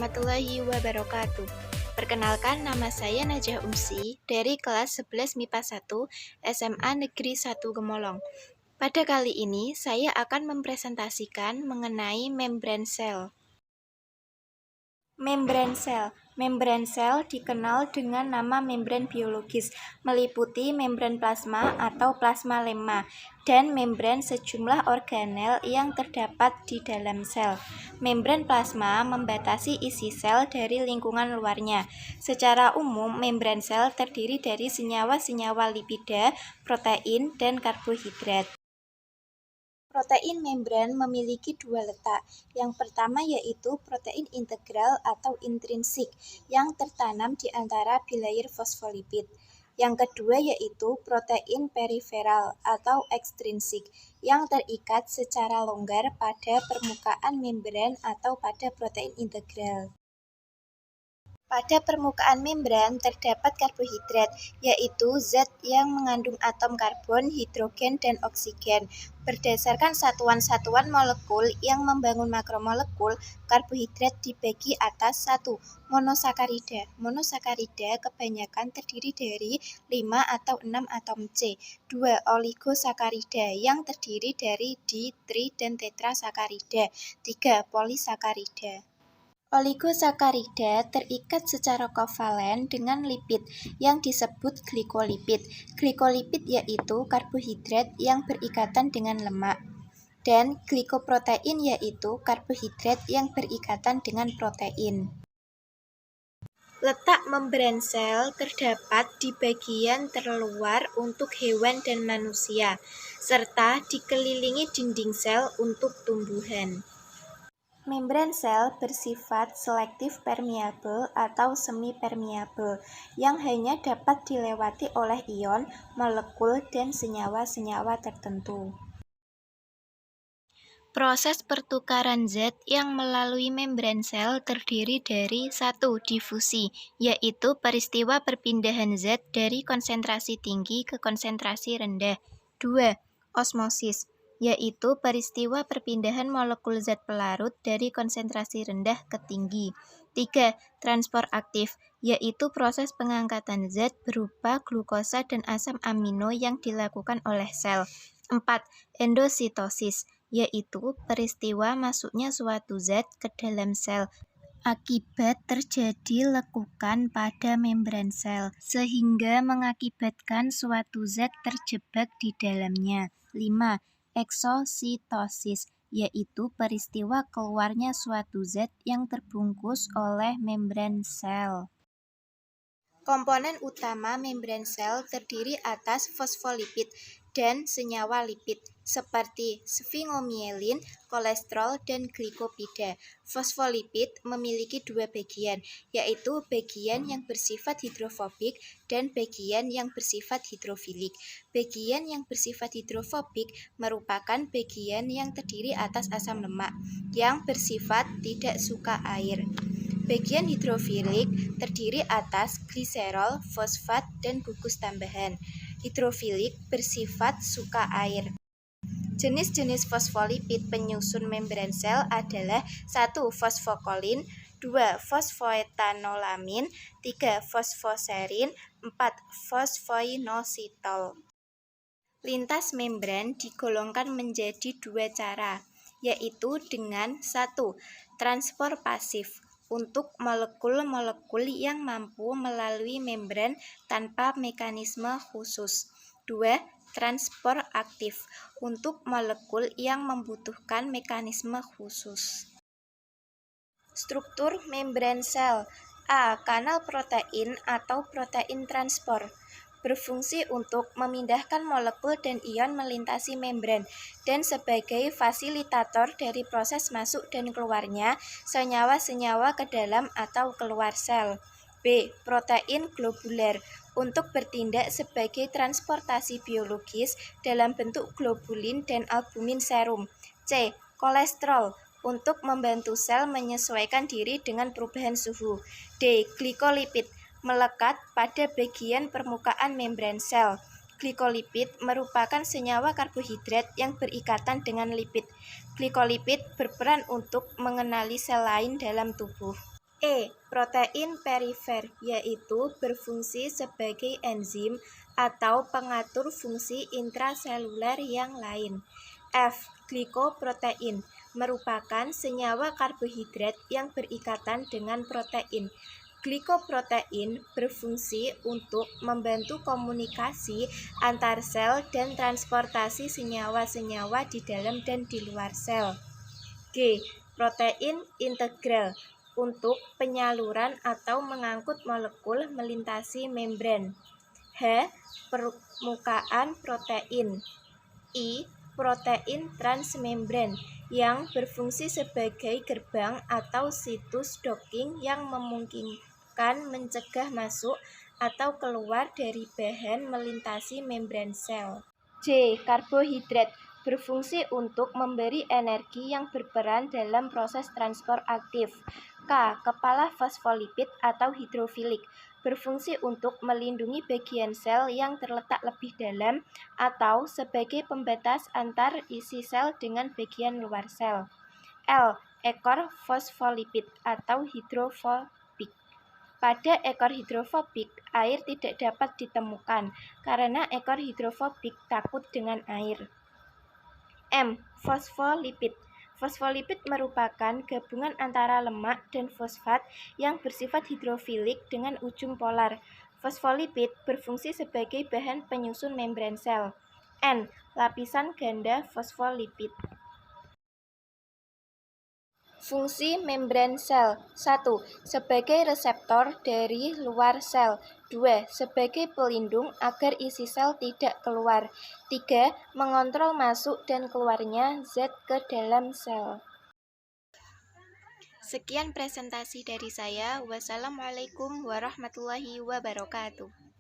warahmatullahi wabarakatuh. Perkenalkan, nama saya Najah Umsi dari kelas 11 MIPA 1 SMA Negeri 1 Gemolong. Pada kali ini, saya akan mempresentasikan mengenai membran sel. Membran sel dikenal dengan nama membran biologis, meliputi membran plasma atau plasmalemma, dan membran sejumlah organel yang terdapat di dalam sel. Membran plasma membatasi isi sel dari lingkungan luarnya. Secara umum, membran sel terdiri dari senyawa-senyawa lipida, protein, dan karbohidrat. Protein membran memiliki dua letak. Yang pertama yaitu protein integral atau intrinsik yang tertanam di antara bilayer fosfolipid. Yang kedua yaitu protein periferal atau ekstrinsik yang terikat secara longgar pada permukaan membran atau pada protein integral. Pada permukaan membran terdapat karbohidrat, yaitu zat yang mengandung atom karbon, hidrogen, dan oksigen. Berdasarkan satuan-satuan molekul yang membangun makromolekul, karbohidrat dibagi atas 1. Monosakarida. Monosakarida kebanyakan terdiri dari 5 atau 6 atom C. 2. Oligosakarida yang terdiri dari di, tri, dan tetrasakarida. 3. Polisakarida. Oligosakarida terikat secara kovalen dengan lipid yang disebut glikolipid. Glikolipid yaitu karbohidrat yang berikatan dengan lemak. Dan glikoprotein yaitu karbohidrat yang berikatan dengan protein. Letak membran sel terdapat di bagian terluar untuk hewan dan manusia, serta dikelilingi dinding sel untuk tumbuhan. Membran sel bersifat selektif permeabel atau semi-permeabel yang hanya dapat dilewati oleh ion, molekul, dan senyawa-senyawa tertentu. Proses pertukaran zat yang melalui membran sel terdiri dari 1. Difusi, yaitu peristiwa perpindahan zat dari konsentrasi tinggi ke konsentrasi rendah. 2. Osmosis, yaitu peristiwa perpindahan molekul zat pelarut dari konsentrasi rendah ke tinggi. 3. Transport aktif, yaitu proses pengangkatan zat berupa glukosa dan asam amino yang dilakukan oleh sel. 4. Endositosis, yaitu peristiwa masuknya suatu zat ke dalam sel akibat terjadi lekukan pada membran sel, sehingga mengakibatkan suatu zat terjebak di dalamnya. 5. Eksositosis, yaitu peristiwa keluarnya suatu zat yang terbungkus oleh membran sel. Komponen utama membran sel terdiri atas fosfolipid dan senyawa lipid seperti sfingomyelin, kolesterol, dan glikopida. Fosfolipid memiliki dua bagian, yaitu bagian yang bersifat hidrofobik dan bagian yang bersifat hidrofilik. Bagian yang bersifat hidrofobik merupakan bagian yang terdiri atas asam lemak yang bersifat tidak suka air. Bagian hidrofilik terdiri atas gliserol, fosfat, dan gugus tambahan. Hidrofilik bersifat suka air. Jenis-jenis fosfolipid penyusun membran sel adalah 1. Fosfokolin, 2. Fosfoetanolamin, 3. Fosfoserin, 4. Fosfoinositol. Lintas membran digolongkan menjadi dua cara, yaitu dengan 1. Transport pasif untuk molekul-molekul yang mampu melalui membran tanpa mekanisme khusus. 2. Transport aktif untuk molekul yang membutuhkan mekanisme khusus. Struktur membran sel. A. Kanal protein atau protein transport. Berfungsi untuk memindahkan molekul dan ion melintasi membran dan sebagai fasilitator dari proses masuk dan keluarnya senyawa-senyawa ke dalam atau keluar sel. B. Protein globular untuk bertindak sebagai transportasi biologis dalam bentuk globulin dan albumin serum. C. Kolesterol untuk membantu sel menyesuaikan diri dengan perubahan suhu. D. Glikolipid melekat pada bagian permukaan membran sel. Glikolipid merupakan senyawa karbohidrat yang berikatan dengan lipid. Glikolipid berperan untuk mengenali sel lain dalam tubuh. Protein perifer, yaitu berfungsi sebagai enzim atau pengatur fungsi intraseluler yang lain. F. Glikoprotein, merupakan senyawa karbohidrat yang berikatan dengan protein. Glikoprotein berfungsi untuk membantu komunikasi antar sel dan transportasi senyawa-senyawa di dalam dan di luar sel. G. Protein integral, untuk penyaluran atau mengangkut molekul melintasi membran. H. Permukaan protein. I. Protein transmembran, yang berfungsi sebagai gerbang atau situs docking yang memungkinkan mencegah masuk atau keluar dari bahan melintasi membran sel. J. Karbohidrat, berfungsi untuk memberi energi yang berperan dalam proses transport aktif. K. Kepala fosfolipid atau hidrofilik, berfungsi untuk melindungi bagian sel yang terletak lebih dalam atau sebagai pembatas antar isi sel dengan bagian luar sel. L. Ekor fosfolipid atau hidrofobik. Pada ekor hidrofobik, air tidak dapat ditemukan karena ekor hidrofobik takut dengan air. M. Fosfolipid. Fosfolipid merupakan gabungan antara lemak dan fosfat yang bersifat hidrofilik dengan ujung polar. Fosfolipid berfungsi sebagai bahan penyusun membran sel. N. Lapisan ganda fosfolipid. Fungsi membran sel. 1. Sebagai reseptor dari luar sel. 2. Sebagai pelindung agar isi sel tidak keluar. 3. Mengontrol masuk dan keluarnya zat ke dalam sel. Sekian presentasi dari saya. Wassalamualaikum warahmatullahi wabarakatuh.